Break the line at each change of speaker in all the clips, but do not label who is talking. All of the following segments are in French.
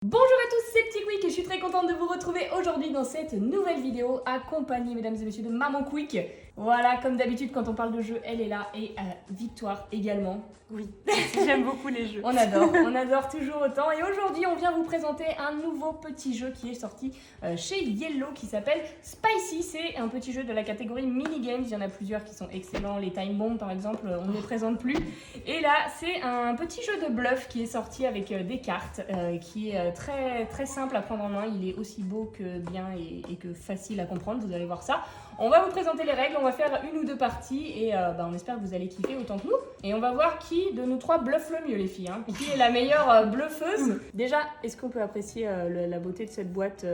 Bonjour à tous, c'est Petit Quick et je suis très contente de vous retrouver aujourd'hui dans cette nouvelle vidéo accompagnée, mesdames et messieurs, de Maman Quick. Voilà, comme d'habitude, quand on parle de jeu, elle est là et Victoire également.
Oui, j'aime beaucoup les jeux.
On adore toujours autant. Et aujourd'hui, on vient vous présenter un nouveau petit jeu qui est sorti chez Yellow qui s'appelle Spicy. C'est un petit jeu de la catégorie mini-games. Il y en a plusieurs qui sont excellents. Les Time Bombs, par exemple, on ne les présente plus. Et là, c'est un petit jeu de bluff qui est sorti avec des cartes, qui est très simple à prendre en main. Il est aussi beau que bien et que facile à comprendre. Vous allez voir ça. On va vous présenter les règles, on va faire une ou deux parties et on espère que vous allez kiffer autant que nous. Et on va voir qui de nous trois bluffe le mieux, les filles. Hein. Qui est la meilleure bluffeuse. Déjà, est-ce qu'on peut apprécier la beauté de cette boîte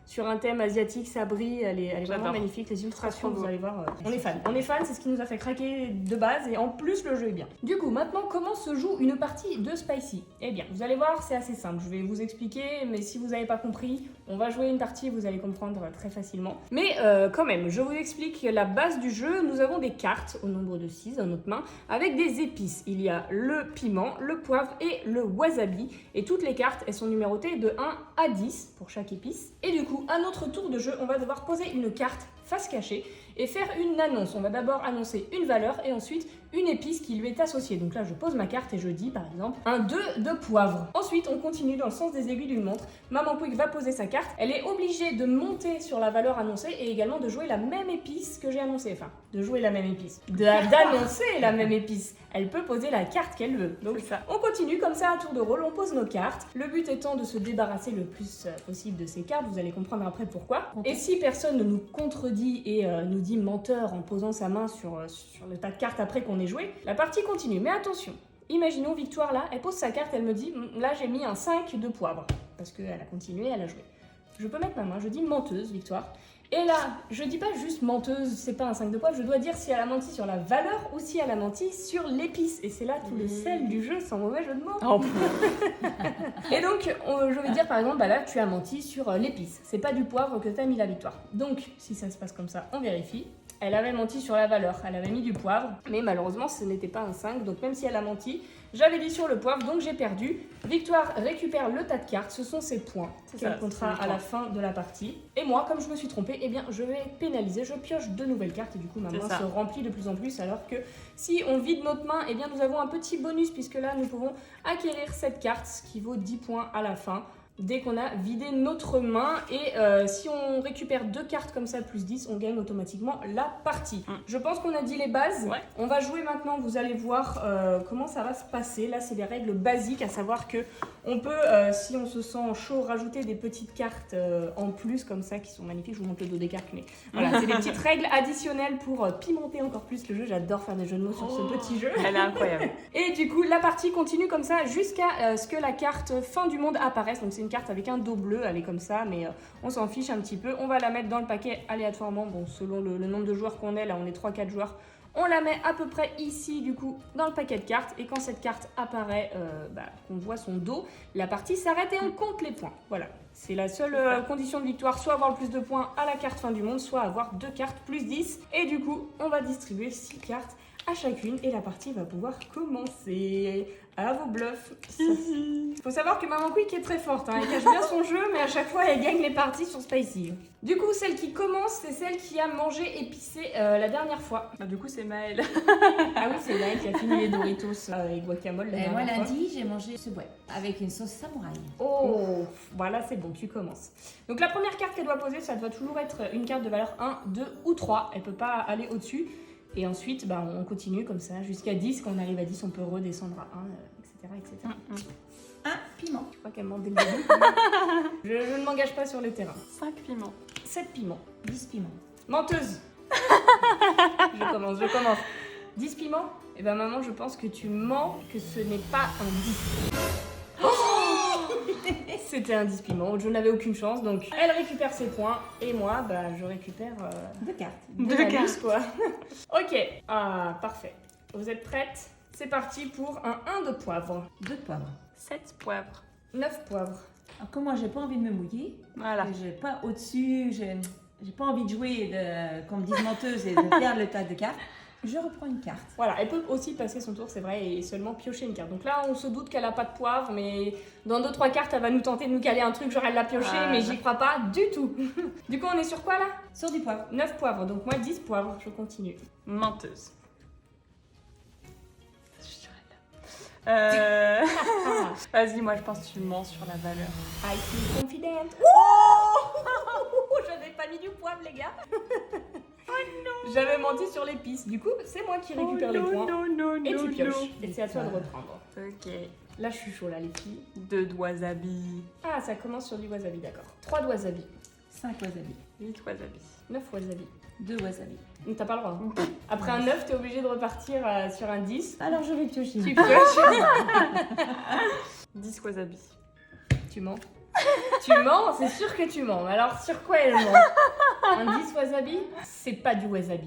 sur un thème asiatique, ça brille, elle est vraiment magnifique. Les illustrations, vous allez voir, on est fan, c'est ce qui nous a fait craquer de base et en plus le jeu est bien. Du coup, maintenant, comment se joue une partie de Spicy? Eh bien, vous allez voir, c'est assez simple, je vais vous expliquer, mais si vous n'avez pas compris, on va jouer une partie, vous allez comprendre très facilement. Mais quand même, je vous explique la base du jeu. Nous avons des cartes au nombre de 6 dans notre main avec des épices. Il y a le piment, le poivre et le wasabi. Et toutes les cartes, elles sont numérotées de 1 à 10 pour chaque épice. Et du coup, à notre tour de jeu, on va devoir poser une carte face cachée et faire une annonce. On va d'abord annoncer une valeur et ensuite une épice qui lui est associée. Donc là, je pose ma carte et je dis par exemple un 2 de poivre. Ensuite, on continue dans le sens des aiguilles d'une montre. Maman Quick va poser sa carte. Elle est obligée de monter sur la valeur annoncée et également de jouer la même épice que j'ai annoncée. Enfin, de jouer la même épice. D'annoncer la même épice. Elle peut poser la carte qu'elle veut. Donc on continue comme ça à tour de rôle, on pose nos cartes. Le but étant de se débarrasser le plus possible de ces cartes. Vous allez comprendre après pourquoi. Et si personne ne nous contredit et nous dit menteur en posant sa main sur le tas de cartes après qu'on ait joué, la partie continue. Mais attention, imaginons Victoire là, elle pose sa carte, elle me dit là j'ai mis un 5 de poivre. Parce qu'elle a continué, elle a joué. Je peux mettre ma main, je dis menteuse Victoire. Et là, je dis pas juste menteuse, c'est pas un 5 de poivre, je dois dire si elle a menti sur la valeur ou si elle a menti sur l'épice. Et c'est là tout le sel du jeu, sans mauvais jeu de mots.
Oh.
Et donc, je vais dire par exemple, bah là, tu as menti sur l'épice. C'est pas du poivre que tu as mis la victoire. Donc, si ça se passe comme ça, on vérifie. Elle avait menti sur la valeur, elle avait mis du poivre, mais malheureusement ce n'était pas un 5, donc même si elle a menti, j'avais dit sur le poivre, donc j'ai perdu. Victoire récupère le tas de cartes, ce sont ses points qu'elle comptera à la fin de la partie. Et moi, comme je me suis trompée, eh bien je vais pénaliser, je pioche de nouvelles cartes et du coup ma main se remplit de plus en plus, alors que si on vide notre main, eh bien nous avons un petit bonus puisque là nous pouvons acquérir cette carte, ce qui vaut 10 points à la fin. Dès qu'on a vidé notre main et si on récupère 2 cartes comme ça plus 10, on gagne automatiquement la partie. Je pense qu'on a dit les bases. Ouais. On va jouer maintenant, vous allez voir comment ça va se passer. Là, c'est les règles basiques, à savoir que on peut, si on se sent chaud, rajouter des petites cartes en plus comme ça qui sont magnifiques. Je vous montre le dos des cartes, mais voilà, c'est des petites règles additionnelles pour pimenter encore plus le jeu. J'adore faire des jeux de mots sur ce petit jeu.
Elle est incroyable.
Et du coup, la partie continue comme ça jusqu'à ce que la carte fin du monde apparaisse. Donc c'est une carte avec un dos bleu, elle est comme ça, mais on s'en fiche un petit peu. On va la mettre dans le paquet aléatoirement, bon, selon le nombre de joueurs qu'on est, là on est 3-4 joueurs. On la met à peu près ici, du coup, dans le paquet de cartes. Et quand cette carte apparaît, qu'on voit son dos, la partie s'arrête et on compte les points. Voilà, c'est la seule condition de victoire, soit avoir le plus de points à la carte fin du monde, soit avoir 2 cartes plus 10. Et du coup, on va distribuer 6 cartes à chacune et la partie va pouvoir commencer. À vos bluffs. Il faut savoir que Maman Quick est très forte, hein. Elle cache bien son jeu, mais à chaque fois elle gagne les parties sur Spicy. Du coup, celle qui commence, c'est celle qui a mangé épicé la dernière fois.
Ah, du coup, c'est Maëlle.
Ah oui, c'est Maëlle qui a fini les Doritos et guacamole la dernière fois.
Moi, lundi, j'ai mangé ce bois avec une sauce samouraï.
Oh, voilà, c'est bon, tu commences. Donc la première carte qu'elle doit poser, ça doit toujours être une carte de valeur 1, 2 ou 3. Elle peut pas aller au-dessus. Et ensuite, on continue comme ça jusqu'à 10. Quand on arrive à 10, on peut redescendre à 1, etc.
Un piment.
Je crois qu'elle ment dès le début. je ne m'engage pas sur le terrain.
5 piments.
7 piments.
10 piments.
Menteuse. Je commence. 10 piments. Eh ben maman, je pense que tu mens, que ce n'est pas un 10. C'était un 10 piment, je n'avais aucune chance, donc elle récupère ses points et moi, je récupère
2 cartes.
2 cartes, quoi. Ok, parfait. Vous êtes prêtes? C'est parti pour un 1 de poivre.
2 poivres.
7 poivres.
9 poivres.
Alors, comme moi, j'ai pas envie de me mouiller,
Voilà.
j'ai pas au-dessus, j'ai pas envie de jouer, qu'on me dise menteuse et de perdre le tas de cartes, Je reprends une carte.
Voilà, elle peut aussi passer son tour, c'est vrai, et seulement piocher une carte. Donc là, on se doute qu'elle a pas de poivre, mais dans 2-3 cartes, elle va nous tenter de nous caler un truc, genre elle l'a pioché, mais j'y crois pas du tout. Du coup, on est sur quoi là?
Sur du poivre.
9 poivres, donc moi 10 poivres, je continue.
Menteuse. Je suis elle. Vas-y, moi je pense que tu mens sur la valeur.
I feel confident. Oh j'avais pas mis du poivre, les gars. J'avais menti sur l'épice. Du coup, c'est moi qui récupère les points.
Non,
Et tu pioches. Et c'est à toi de reprendre.
Ok.
Là, je suis chaud, là, les filles.
2 de wasabi.
Ah, ça commence sur du wasabi, d'accord. 3 de wasabi.
5 wasabi.
8 wasabi.
9 wasabi.
2 wasabi.
Donc, t'as pas le droit. Après un 9, t'es obligé de repartir sur un 10.
Alors je vais piocher.
Tu pioches.
10 wasabi.
Tu mens. Tu mens, c'est sûr que tu mens. Alors, sur quoi elle ment? Un 10 wasabi? C'est pas du wasabi.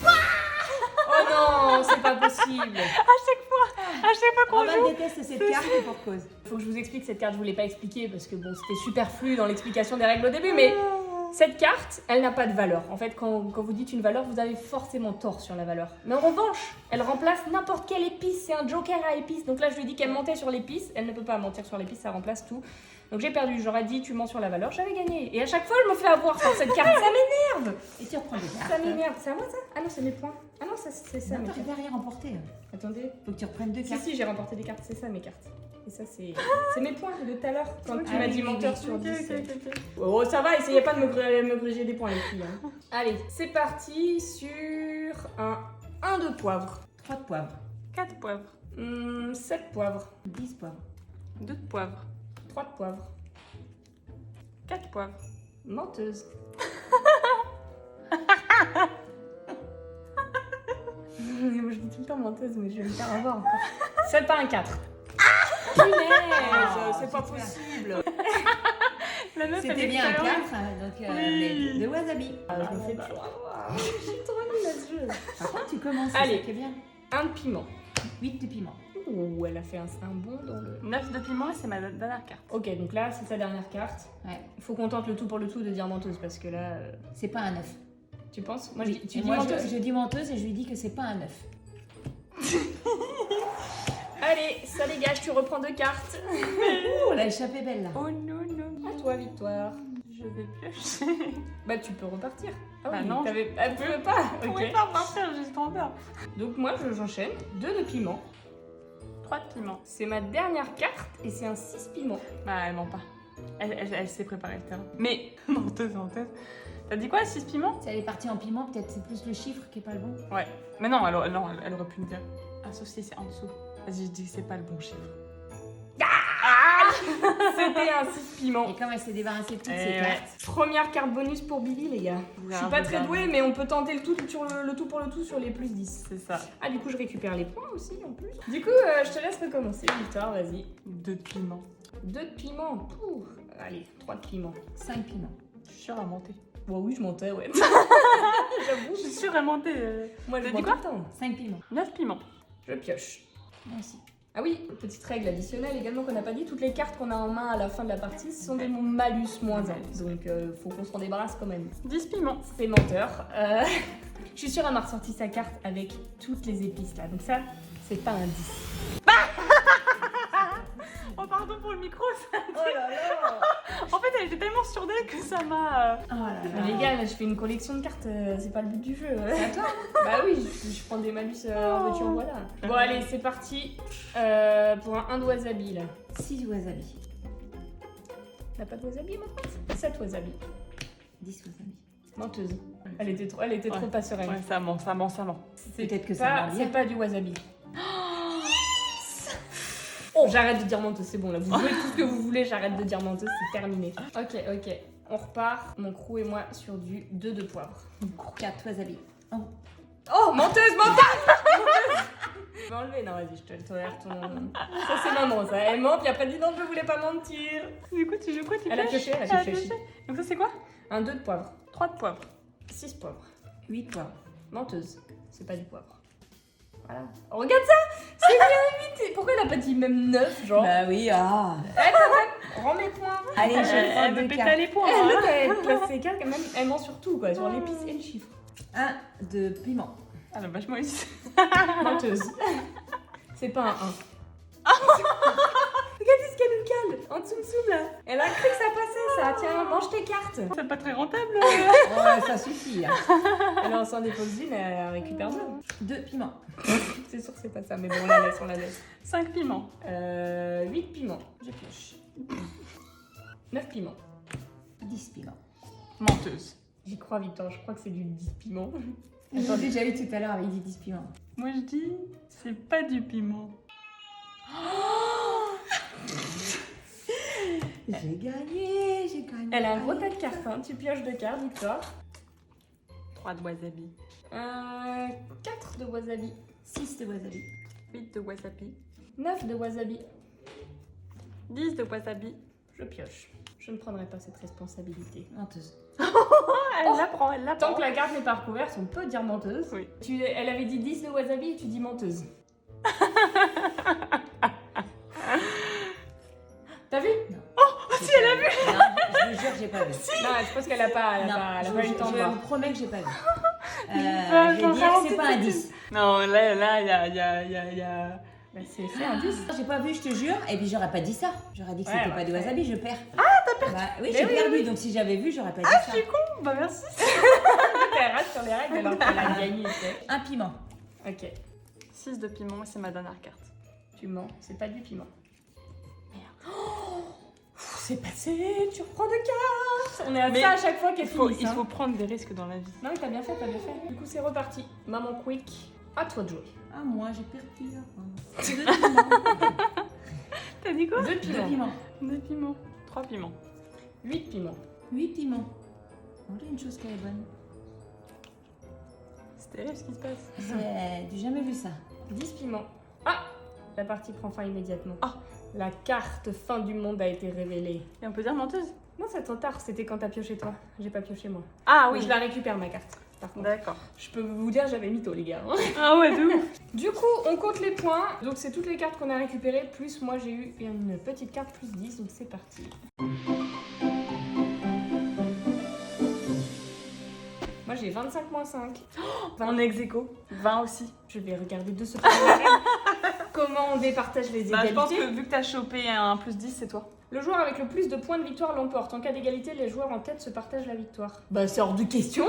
Oh non, c'est pas possible.
À chaque fois qu'on
Romain
joue.
déteste cette carte pour cause.
Faut que je vous explique cette carte, je vous l'ai pas expliquée parce que bon, c'était superflu dans l'explication des règles au début, mais cette carte, elle n'a pas de valeur. En fait, quand vous dites une valeur, vous avez forcément tort sur la valeur. Mais en revanche, elle remplace n'importe quelle épice, c'est un joker à épice. Donc là, je lui ai dit qu'elle mentait sur l'épice, elle ne peut pas mentir sur l'épice, ça remplace tout. Donc j'ai perdu, j'aurais dit tu mens sur la valeur, j'avais gagné. Et à chaque fois, je me fais avoir par cette carte, ça m'énerve.
Et tu reprends des cartes.
Ça m'énerve. C'est à moi ça? Ah non, c'est mes points. Ah non, ça, c'est ça
Non,
mes
tu
cartes.
vas rien remporter.
Attendez.
Faut que tu reprennes 2
Si,
cartes.
si, j'ai remporté des cartes, c'est ça mes cartes. Et ça, c'est mes points de tout à l'heure, quand tu
Ah
m'as
oui,
dit
oui,
menteur
oui.
sur
Ok,
10.
ok.
Oh, ça va, essayez pas de me gruger des points, les filles. Hein. Allez, c'est parti sur un de poivre.
3 de poivre.
4 poivres.
7 poivres.
10 poivres.
2 de poivre.
3 de poivre.
4 poivres.
Menteuse. Moi, je dis tout le temps menteuse, mais je vais me faire avoir encore. C'est pas un 4. Punaise, c'est pas possible.
La meuf, elle
C'était
est
bien un 4,
sérieuse.
donc
Oui.
mais de wasabi.
Je me fais toujours avoir. Je suis trop nulle à ce jeu.
Par contre, tu commences, c'est
Allez.
ça qui est bien.
Un de piment.
8 de piment.
Ouh, elle a fait un bond dans le...
9 de piment et c'est ma dernière carte.
Ok, donc là, c'est sa dernière carte.
Ouais.
Faut qu'on tente le tout pour le tout de dire menteuse, parce que là...
C'est pas un 9.
Tu penses? Moi,
Oui.
tu
Et
dis
moi,
menteuse?
je dis menteuse et je lui dis que c'est pas un 9.
Allez, ça dégage, tu reprends 2 cartes.
Oh, elle a échappé belle là.
Oh non, non.
À toi, Victoire.
Je vais piocher.
Bah, tu peux repartir. Ah
Bah
oui,
non,
t'avais... Ah, tu veux pas?
On
Ok.
pouvait pas repartir, j'ai trop peur.
Donc moi, j'enchaîne. 2 de piment.
3 de piment.
C'est ma dernière carte et c'est un 6 piment.
Bah, elle ment pas. Elle s'est préparée le terrain. Mais, menteuse. T'as dit quoi, 6 piments?
Si elle est partie en piment, peut-être c'est plus le chiffre qui est pas le bon.
Ouais. Mais non, elle aurait pu me dire. Un saucisse en dessous. Vas-y, je dis que c'est pas le bon chiffre.
C'était un 6 piment.
Et comme elle s'est débarrassée de toutes
Eh
ces
ouais.
cartes,
Première carte bonus pour Billy, les gars. Je suis pas très douée, mais on peut tenter le tout sur le tout pour le tout sur les plus 10.
C'est ça.
Ah, du coup, je récupère les points aussi en plus. Du coup, je te laisse recommencer, Victoire, vas-y.
2 de piment.
2 de piment. Pouh. Allez, 3 de piment.
5 piments.
Je suis sûre à monter.
Bon, oui, je mentais, ouais.
Je suis sûre à monter.
Moi, je
T'as
mens
dit
tout
quoi
le temps.
5 piments.
9 piments.
Je pioche.
Moi aussi.
Ah oui, petite règle additionnelle également qu'on n'a pas dit, toutes les cartes qu'on a en main à la fin de la partie, ce sont des malus moins 1. Donc faut qu'on s'en débarrasse quand même.
10 piments.
C'est menteur. Je suis sûre elle m'a ressorti sa carte avec toutes les épices là. Donc ça, c'est pas un 10.
Oh, pardon pour le micro.
Oh là là.
En fait, elle était tellement sûre d'elle que ça m'a.
Oh là là.
Les gars, là, je fais une collection de cartes, c'est pas le but du jeu.
C'est à toi.
Bah oui, je prends des malus en veux-tu en voilà. Bon allez, c'est parti pour un de wasabi là.
6 wasabi.
T'as pas de wasabi à ma droite? 7 wasabi.
10 wasabi.
Menteuse. Elle était trop pas sereine.
Ouais, ça ment.
C'est
Peut-être que ça va bien.
C'est pas du wasabi. Oh, j'arrête de dire menteuse, c'est bon là. Vous jouez tout ce que vous voulez, j'arrête de dire menteuse, c'est terminé. Ok. On repart, mon crew et moi, sur du 2 de poivre.
4 wasabi. Oh.
Oh, menteuse. Je vais enlever, non, vas-y, je te tolère ton. Ça, c'est maman, ça. Elle ment, puis après, elle dit non, je voulais pas mentir.
Du coup, tu joues quoi?
Elle a pioché, elle a pioché.
Donc, ça, c'est quoi?
Un 2 de poivre.
3 de poivre.
6 poivres.
8 poivres.
Menteuse, c'est pas du poivre. Voilà. Oh, regarde ça, c'est bien 8. Pourquoi elle a pas dit même 9, genre?
Bah oui, ah.
Eh, quand même, rends mes points.
Allez, je prends
Elle veut
2
péter
cartes.
les points.
Elle,
hein.
elle classe ses cartes quand même, elle ment sur tout, quoi, sur l'épice et le chiffre.
1 de piment.
Elle a vachement hésité.
Menteuse. C'est pas un 1. Regardez ce qu'elle nous cale en dessous dessous là. Elle a cru que ça passait ça. Tiens, mange tes cartes.
C'est pas très rentable.
Ouais, ça suffit. Hein.
Alors on s'en dépose une, elle récupère deux.
2 piments.
C'est sûr que c'est pas ça, mais bon, on la laisse.
5 piments.
8 piments. Je pioche. 9 piments.
10 piments.
Menteuse.
J'y crois, Victor, je crois que c'est du 10 piments.
J'ai déjà eu tout à l'heure avec des 10 piments.
Moi je dis, c'est pas du piment.
J'ai gagné, j'ai gagné.
Elle a un gros tas de cartes, hein. Tu pioches 2 cartes, Victor.
3 de wasabi.
4 de wasabi.
6 de wasabi.
8 de wasabi.
9 de wasabi.
10 de wasabi.
Je pioche. Je ne prendrai pas cette responsabilité.
Menteuse.
Elle l'apprend, elle l'apprend.
Tant que la carte n'est pas recouverte, on peut dire menteuse.
Oui.
Elle avait dit 10 de wasabi et tu dis menteuse. T'as vu?
Si, elle a vu. Non, je vous jure, j'ai pas vu.
Non, je pense qu'elle a pas,
Non,
elle a pas eu le temps de
je
voir.
vous promets que j'ai pas vu. Je
j'en
vais dire que
ralentis
c'est pas un 10.
Non, là, il y a...
Bah, c'est un 10.
J'ai pas vu, je te jure. Et puis j'aurais pas dit ça. J'aurais dit que
Ouais,
c'était
ouais,
pas de
ouais.
wasabi, je perds.
Ah, t'as perdu.
Bah, oui,
Mais
j'ai
oui,
perdu. Donc si j'avais vu, j'aurais pas dit ça.
Je suis con, bah merci.
Elle rate sur les règles alors qu'elle a gagné. tu sais.
Un piment.
Ok,
6 de piment, c'est ma dernière carte.
tu mens, c'est pas du piment. Merde. C'est passé, tu reprends 2 cartes. On est à
Mais
ça à chaque fois qu'elle finit.
Il faut prendre des risques dans la vie.
Non, mais t'as bien fait, t'as bien fait. Du coup, c'est reparti. Maman Quick, à toi de jouer.
Ah, moi, j'ai perdu. 2 piments.
T'as dit quoi?
2
2
piments.
piments.
2 piments. 3 piments.
8 piments.
8 piments. On a une chose qui est bonne.
C'est terrible ce qui se passe.
J'ai jamais vu ça.
10 piments. Ah, la partie prend fin immédiatement.
Ah.
La carte fin du monde a été révélée.
Et on peut dire menteuse?
Non, c'est trop tard, c'était quand t'as pioché toi. J'ai pas pioché moi.
Ah
Oui, je la récupère ma carte. Par contre.
D'accord.
Je peux vous dire, j'avais mytho les gars.
Ah ouais, de ouf.
Du coup, on compte les points. Donc c'est toutes les cartes qu'on a récupérées. Plus moi j'ai eu une petite carte plus 10. Donc c'est parti. Moi j'ai 25 moins 5.
On est ex aequo. 20 aussi.
Je vais regarder de ce point comment on départage les
Bah, je pense
égalités.
que vu que t'as chopé un plus 10, c'est toi.
Le joueur avec le plus de points de victoire l'emporte. En cas d'égalité, les joueurs en tête se partagent la victoire. Bah c'est hors de question.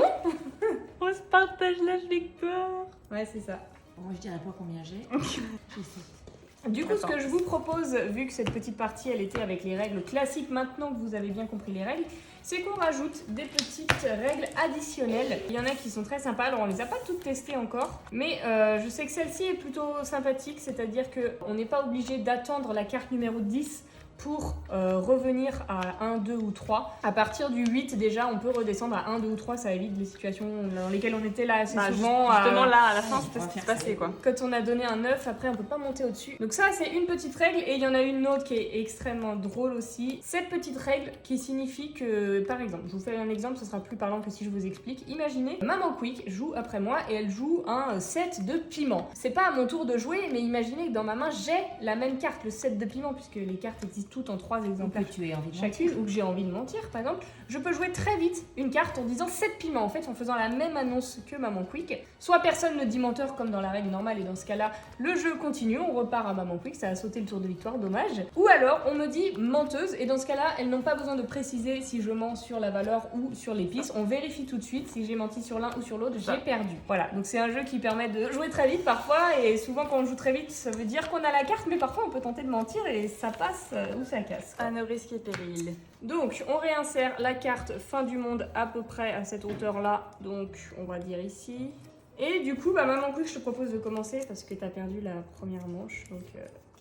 On se partage la victoire.
Ouais, c'est ça.
Moi, je dirais pas combien j'ai. J'ai 7.
Du coup, ce
D'accord.
que je vous propose, vu que cette petite partie, elle était avec les règles classiques, maintenant que vous avez bien compris les règles, c'est qu'on rajoute des petites règles additionnelles. Il y en a qui sont très sympas, alors on les a pas toutes testées encore, mais je sais que celle-ci est plutôt sympathique, c'est-à-dire qu'on n'est pas obligé d'attendre la carte numéro 10 pour revenir à 1, 2 ou 3. À partir du 8, déjà, on peut redescendre à 1, 2 ou 3, ça évite les situations dans lesquelles on était là assez
Bah,
souvent.
justement, là, à la fin,
Ouais,
c'était
on
ce
va
qui se
faire ça.
passait, quoi.
Quand on a donné un 9, après on peut pas monter au-dessus. Donc ça c'est une petite règle et il y en a une autre qui est extrêmement drôle aussi. Cette petite règle qui signifie que, par exemple, je vous fais un exemple, ce sera plus parlant que si je vous explique. Imaginez, Maman Quick joue après moi et elle joue un 7 de piment. C'est pas à mon tour de jouer, mais imaginez que dans ma main j'ai la même carte, le 7 de piment, puisque les cartes existent toutes en 3 exemplaires
Que tu aies envie de
chacune, ou que j'ai envie de mentir par exemple, je peux jouer très vite une carte en disant 7 piments en fait, en faisant la même annonce que Maman Quick. Soit personne ne dit menteur comme dans la règle normale et dans ce cas-là le jeu continue, on repart à Maman Quick, ça a sauté le tour de victoire, dommage. Ou alors on me dit menteuse et dans ce cas-là elles n'ont pas besoin de préciser si je mens sur la valeur ou sur l'épice, on vérifie tout de suite si j'ai menti sur l'un ou sur l'autre, j'ai perdu. Voilà, donc c'est un jeu qui permet de jouer très vite parfois et souvent quand on joue très vite ça veut dire qu'on a la carte mais parfois on peut tenter de mentir et ça passe ou ça casse.
À nos risques et périls.
Donc, on réinsère la carte fin du monde à peu près à cette hauteur-là. Donc, on va dire ici. Et du coup, bah, Maman Quick, je te propose de commencer parce que tu as perdu la première manche. Donc,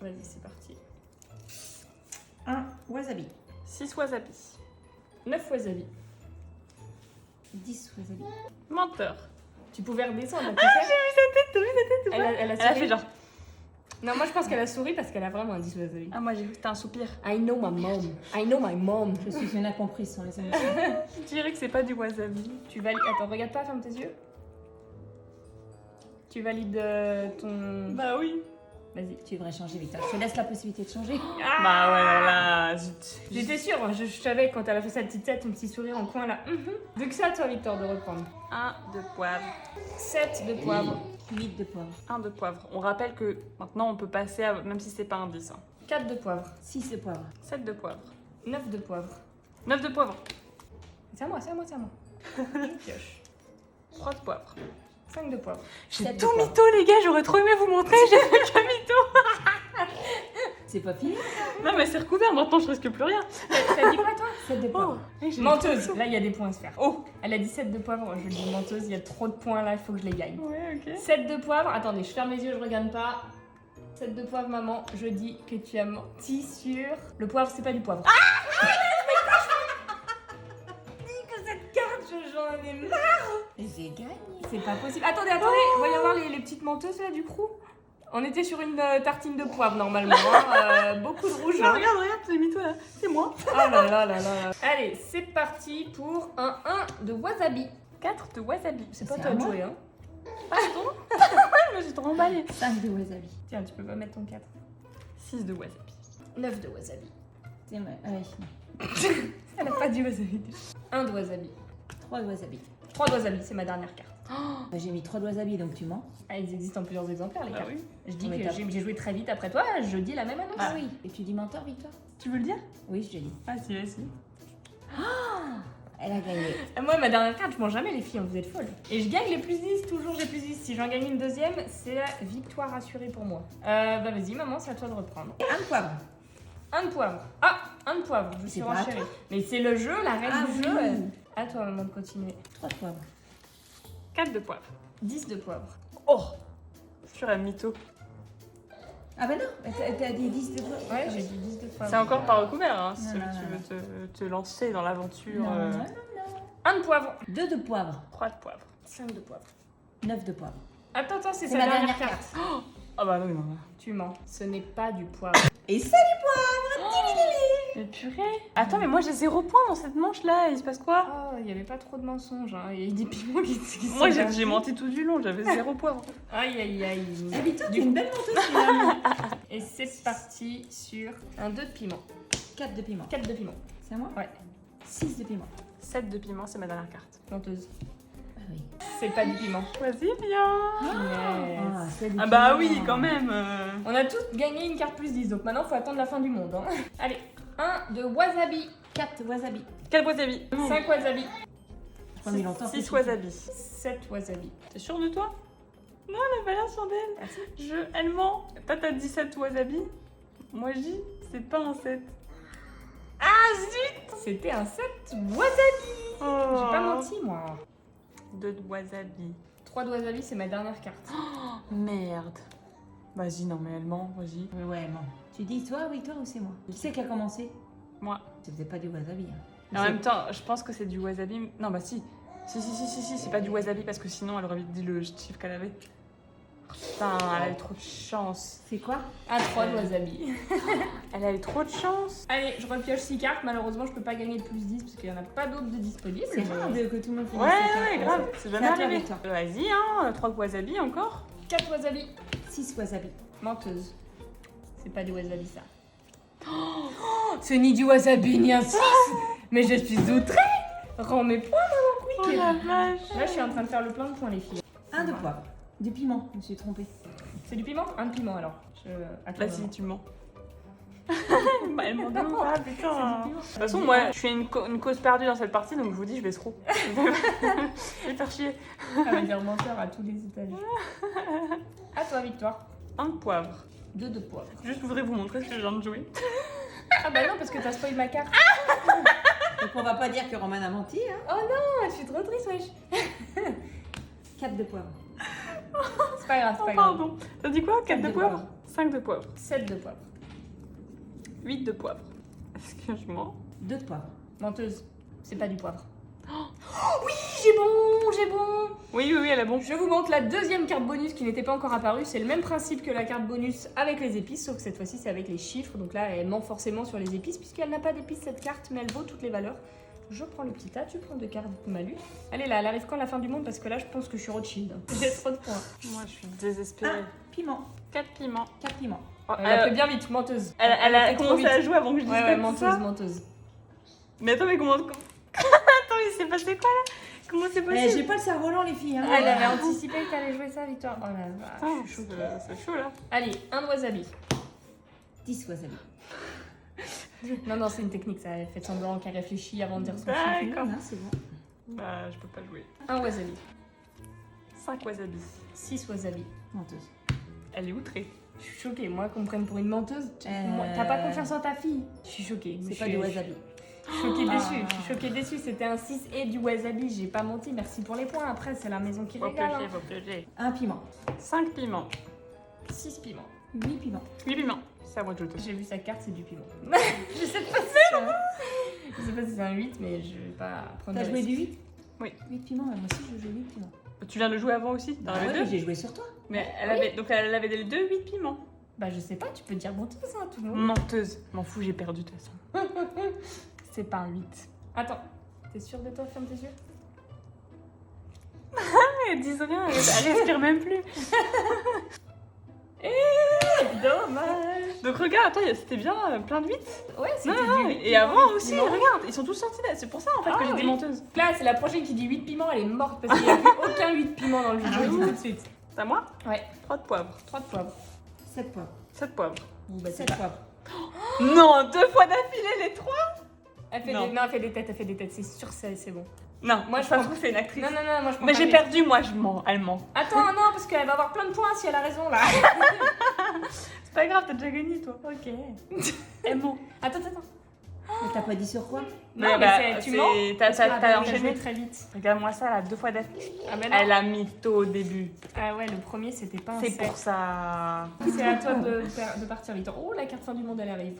vas-y, c'est parti.
1 wasabi.
6 wasabi.
9 wasabi.
10 wasabi.
Menteur.
Tu pouvais redescendre, tu sais.
T'as vu sa tête
Elle a
Elle a
souri.
fait genre...
Non, moi, je pense qu'elle a souri parce qu'elle a vraiment un 10 wasabi.
Ah, moi j'ai vu que c'était un soupir.
I know my mom. I know my mom.
Je suis une incomprise sans les émotions.
Je dirais que c'est pas du wasabi.
Tu valides... Attends, regarde pas, ferme tes yeux. Tu valides ton...
Bah oui.
Vas-y.
Tu devrais changer, Victor. Je te laisse la possibilité de changer.
Bah ouais, là, zut.
J'étais sûre, je savais quand elle a fait sa petite tête, son petit sourire en coin là. Donc c'est à toi, Victor, de reprendre.
1 de poivre.
7 de poivre.
8 de poivre.
1 de poivre. On rappelle que maintenant on peut passer, même si c'est pas un 10.
4 de poivre.
6 de poivre.
7 de poivre.
9 de poivre.
9 de poivre.
C'est à moi, c'est à moi, c'est à moi. Je pioche.
3 de poivre.
5 de poivre.
J'ai
7 de
tout
poivre.
mytho, les gars, j'aurais trop aimé vous montrer, j'ai fait qu'un mytho.
C'est pas fini.
Non, mais c'est recouvert, maintenant je risque plus rien.
T'as dit quoi, toi
7 de poivre.
Menteuse, là il y a des points à se faire.
Oh.
Elle a dit 7 de poivre, je dis menteuse, il y a trop de points là, il faut que je les gagne.
Ouais, ok.
7 de poivre, attendez, je ferme les yeux, je regarde pas. 7 de poivre, maman, je dis que tu as menti sur. Le poivre, c'est pas du poivre. Que cette carte, j'en ai marre.
J'ai gagné.
C'est pas possible. Attendez, voyons voir les petites menteuses là du coup. On était sur une tartine de poivre normalement, hein. Beaucoup de rouge.
Non,
Hein.
regarde, les mythos là, c'est moi.
Oh là là là là là. Allez, c'est parti pour un 1 de wasabi.
4 de wasabi.
C'est pas
C'est
toi
à
de
moi.
jouer, hein.
Pardon. Ouais, mais j'ai trop emballé.
5 de wasabi.
Tiens, tu peux pas mettre ton 4.
6 de wasabi.
9 de wasabi.
C'est moi. Ouais.
Elle a pas dit wasabi. 1 de wasabi.
3 de wasabi.
3 de wasabi, c'est ma dernière carte.
Bah, j'ai mis 3 de wasabi, donc tu mens.
Ah, ils existent en plusieurs exemplaires, les
Ah
cartes.
oui.
Je dis
Mais
que
t'as-
j'ai joué très vite après toi, je dis la même annonce.
Ah oui. Et tu dis menteur, Victor?
Tu veux le dire?
Oui, je te dis.
Ah si, vas-y.
Elle a gagné.
Moi, ma dernière carte, je mange jamais les filles, vous êtes folles. Et je gagne les plus 10, toujours j'ai plus 10. Si j'en gagne une deuxième, c'est la victoire assurée pour moi. Bah vas-y, maman, c'est à toi de reprendre.
1 de poivre.
1 de poivre. Ah, 1 de poivre, je suis
C'est pas à
renchérie. Mais c'est le jeu, la règle
Ah
du
oui.
jeu. À toi, maman, de continuer.
3 de poivre.
4 de poivre.
10 de poivre.
Oh. Sur un mytho.
Ah bah non, t'as dit 10 de poivre.
Ouais, j'ai dit 10 de poivre.
C'est encore pas recouvert, hein, si
Non,
jamais
non,
tu
non,
veux te lancer dans l'aventure.
Non, non, non.
1 de poivre.
2 de poivre.
3 de poivre.
5 de poivre.
9 de poivre.
Attends, c'est
C'est
sa
ma
dernière
dernière
carte.
Ah bah non, non, non.
Tu mens. Ce n'est pas du poivre.
Et c'est du poivre.
Mais purée. Attends, mais moi j'ai 0 point dans cette manche là, il se passe quoi?
Oh, il n'y avait pas trop de mensonges. Hein. Il y a eu des piments qui sont
Moi j'ai
partis.
menti tout du long, j'avais 0 poivre.
Aïe, aïe, aïe.
Ah, Victor, t'es
Du-
une belle menteuse, finalement.
Et c'est parti sur un 2 de piment.
4 de piment.
4 de piment.
C'est à moi?
Ouais.
6 de piment.
7 de piment, c'est ma dernière carte.
Menteuse.
Ah oui.
C'est pas du piment.
Vas-y, viens.
Yes.
C'est du
Ah bah
piment.
oui, quand même.
On a tous gagné une carte plus 10, donc maintenant faut attendre la fin du monde. Hein. Allez, 1 de wasabi.
4 wasabi.
Quel wasabi?
5 wasabi.
J'ai pas mis longtemps.
6 wasabi.
7 wasabi.
T'es sûre de toi? Non, elle a pas l'air sûre d'elle. Elle ment. Toi, t'as dit 7 wasabi. Moi, je dis, c'est pas un 7. Ah, zut!
C'était un 7 wasabi.
Oh.
J'ai pas menti moi.
2 de wasabi.
3 de wasabi, c'est ma dernière carte.
Merde. Vas-y, non, mais elle ment, vas-y.
Ouais, bon. Tu dis toi, Victor, ou c'est moi? Qui c'est qui a commencé?
Moi.
C'était pas du wasabi. Hein.
Et en même temps, je pense que c'est du wasabi. Non, bah si. Si, c'est pas du wasabi parce que sinon elle aurait vite dit le chiffre qu'elle avait. Putain, elle a eu trop de chance.
C'est quoi?
Un 3 de wasabi.
Elle a eu trop de chance.
Allez, je repioche 6 cartes. Malheureusement, je peux pas gagner de plus 10 parce qu'il y en a pas d'autres de disponibles.
C'est rare que tout le monde finisse
Ouais,
ses cartes.
ouais, grave. C'est jamais
à toi,
arrivé.
Victor.
Vas-y, hein, 3 wasabi encore.
4 wasabi.
6 wasabi.
Menteuse. C'est pas du wasabi ça. Oh, c'est ni du wasabi ni un 6. Mais je suis outrée. Rends mes points,
Oh
maman
la
quick.
vache.
Là, je suis en train de faire le plein de points, les filles.
1 de poivre. Du piment, je me suis trompée.
C'est du piment? Un de piment alors. Attends,
Vas-y,
maman.
tu mens. Bah, elle ment
Non,
pas,
c'est du
putain.
piment.
De toute façon, moi, je suis une cause perdue dans cette partie, donc je vous dis, je vais trop. Je vais faire chier.
Elle va dire menteur à tous les étages. À toi, Victoire.
1 de poivre.
2 de poivre.
Juste, je voudrais vous montrer ce que je viens de jouer.
Ah bah non, parce que t'as spoilé ma carte.
Donc on va pas dire que Roman a menti, hein.
Oh non, je suis trop triste, wesh.
4 de poivre.
C'est pas grave, c'est
Oh,
pas grave.
pardon. T'as dit quoi? 4
5
de
de
poivre?
poivre.
5 de poivre.
7 de poivre.
8 de poivre. Est-ce que je mens?
2 de poivre.
Menteuse. C'est pas du poivre.
Oh.
Oui, j'ai bon, j'ai bon.
Oui, elle a bon.
Je vous montre la deuxième carte bonus qui n'était pas encore apparue. C'est le même principe que la carte bonus avec les épices, sauf que cette fois-ci c'est avec les chiffres. Donc là, elle ment forcément sur les épices, puisqu'elle n'a pas d'épices cette carte, mais elle vaut toutes les valeurs. Je prends le petit tas, tu prends 2 cartes de malus. Allez là, elle arrive quand la fin du monde parce que là je pense que je suis Rothschild. J'ai trop de points.
Moi, je suis désespérée.
Piment.
4 piments.
4 piments.
Oh,
Elle a fait bien vite, menteuse.
elle a
fait trop
commencé
vite.
à jouer avant que je dise
Ouais,
quoi
ouais,
que ce
menteuse,
soit.
menteuse.
Mais attends, mais comment... Attends, il s'est passé quoi là? Comment c'est
Eh,
possible?
j'ai pas le cerveau lent, les filles. Hein.
Elle avait anticipé que t'allais jouer ça, Victoire. Oh là là,
Ah,
je suis choquée.
c'est chaud là.
Allez, un wasabi.
10 wasabi.
Non, non, c'est une technique, ça. Elle fait semblant qu'elle réfléchit avant de dire son chiffre.
D'accord.
Non, c'est bon.
Bah, je peux pas jouer.
Un wasabi.
5 wasabi.
6 wasabi.
Menteuse.
Elle est outrée.
Je suis choquée, moi, qu'on me prenne pour une menteuse.
Euh,
T'as pas confiance en ta fille. Je suis choquée.
C'est
Je
pas
suis-
du wasabi.
Je suis choquée déçue.
Ah.
Je suis choquée déçue. C'était un 6 et du wasabi. J'ai pas menti. Merci pour les points. Après, c'est la maison qui
Faut
régale.
piocher,
Hein.
faut piocher.
Un piment.
5 piments.
6 piments.
8 piments.
8 piments. C'est à moi de jouer.
J'ai vu sa carte, c'est du piment. Je sais pas si c'est un... Je sais pas si c'est un 8, mais je vais pas prendre
T'as
de
joué
risque.
du 8?
Oui.
8 piments, moi aussi je joue 8 piments.
Tu viens de jouer avant aussi? T'en
Ah
avais
ouais,
deux?
mais j'ai joué sur toi.
Mais elle
Oui.
avait, donc elle avait les deux 8 piments.
Bah, je sais pas, tu peux dire menteuse, hein, tout le monde.
Menteuse. M'en fous, j'ai perdu de toute façon.
C'est pas un 8. Attends, t'es sûre de toi? Ferme tes yeux.
Elles disent rien, elle respire même plus.
Dommage.
Donc regarde, attends, c'était bien plein de 8.
Ouais, c'était
Non,
du 8
et
piments,
avant
8
aussi,
piments.
regarde, ils sont tous sortis là. C'est pour ça en fait
Ah
que j'ai
oui.
des menteuses.
Là, c'est la prochaine qui dit 8 piments, elle est morte parce qu'il n'y a plus aucun 8 piments dans le jeu. Je vous le dis tout de suite.
C'est à moi?
Ouais,
3 de poivre.
3 de poivre.
7 poivres.
7 poivres.
Bon, bah, c'est
7
pas...
poivres.
Non, 2 fois d'affilée les 3.
Elle fait
Non.
des... Non, elle fait des têtes, elle fait des têtes. C'est sûr, c'est bon.
Non,
Moi,
moi
je
je pense
prends-
que c'est une actrice.
Non, non, non, moi je prends
Mais
pas
j'ai
les-
perdu, moi je mens, elle ment.
Attends, non, parce qu'elle va avoir plein de points si elle a raison là.
C'est pas grave, t'as déjà gagné toi.
Ok.
Elle ment.
Attends, attends.
Mais t'as pas dit sur quoi?
Non,
Mais
mais
bah,
tu
c'est-
mens.
t'as-
Parce
t'as-
que
t'as
elle a joué
enchaîné.
très vite.
Regarde-moi ça là, 2 fois d'affilée.
Ah, mais non.
Elle a mytho au début.
Ah ouais, le premier c'était pas un
C'est
7.
pour ça.
C'est à toi de partir, Victor. Oh, la carte fin du monde, elle arrive.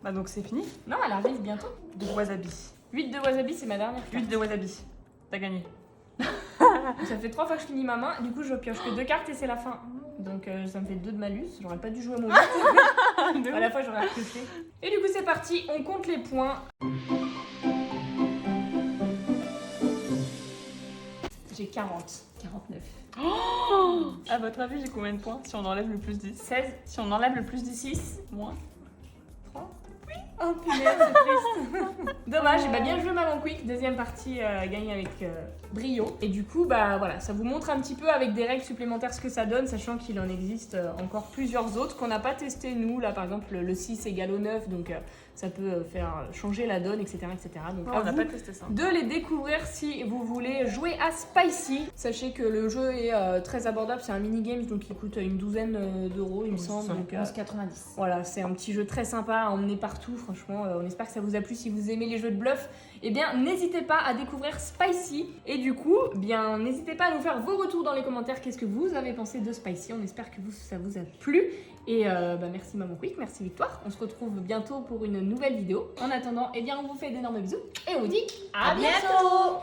Bah donc c'est fini.
Non, elle arrive bientôt.
De wasabi.
8 de wasabi, c'est ma dernière
8
carte.
de wasabi. T'as gagné.
Ça fait 3 fois que je finis ma main. Du coup, je pioche que 2 cartes et c'est la fin. Donc ça me fait 2 de malus. J'aurais pas dû jouer mon 8. À la fois, j'aurais pioché. Et du coup, c'est parti. On compte les points. J'ai 40.
49.
À votre avis, j'ai combien de points si on enlève le plus 10?
16.
Si on enlève le plus 10,
6.
moins.
3. Oui. Oh punaise, c'est triste. Dommage, j'ai bien joué Maman Quick. Deuxième partie gagnée avec brio. Et du coup, bah voilà, ça vous montre un petit peu avec des règles supplémentaires ce que ça donne, sachant qu'il en existe encore plusieurs autres qu'on n'a pas testé nous. Là, par exemple, le 6 égale au 9, donc ça peut faire changer la donne, etc. etc. Donc
on
à
n'a
vous
pas testé ça.
de les découvrir si vous voulez jouer à Spicy. Sachez que le jeu est très abordable, c'est un mini-game donc il coûte une douzaine d'euros il me
Oui,
semble.
c'est ça.
Donc,
11,90.
voilà, c'est un petit jeu très sympa à emmener partout, franchement. On espère que ça vous a plu. Si vous aimez les jeux de bluff, eh bien, n'hésitez pas à découvrir Spicy. Et du coup, eh bien, n'hésitez pas à nous faire vos retours dans les commentaires. Qu'est-ce que vous avez pensé de Spicy? On espère que ça vous a plu. Et bah, merci Maman Quick, merci Victoire. On se retrouve bientôt pour une nouvelle vidéo. En attendant, eh bien, on vous fait d'énormes bisous et on vous dit à bientôt.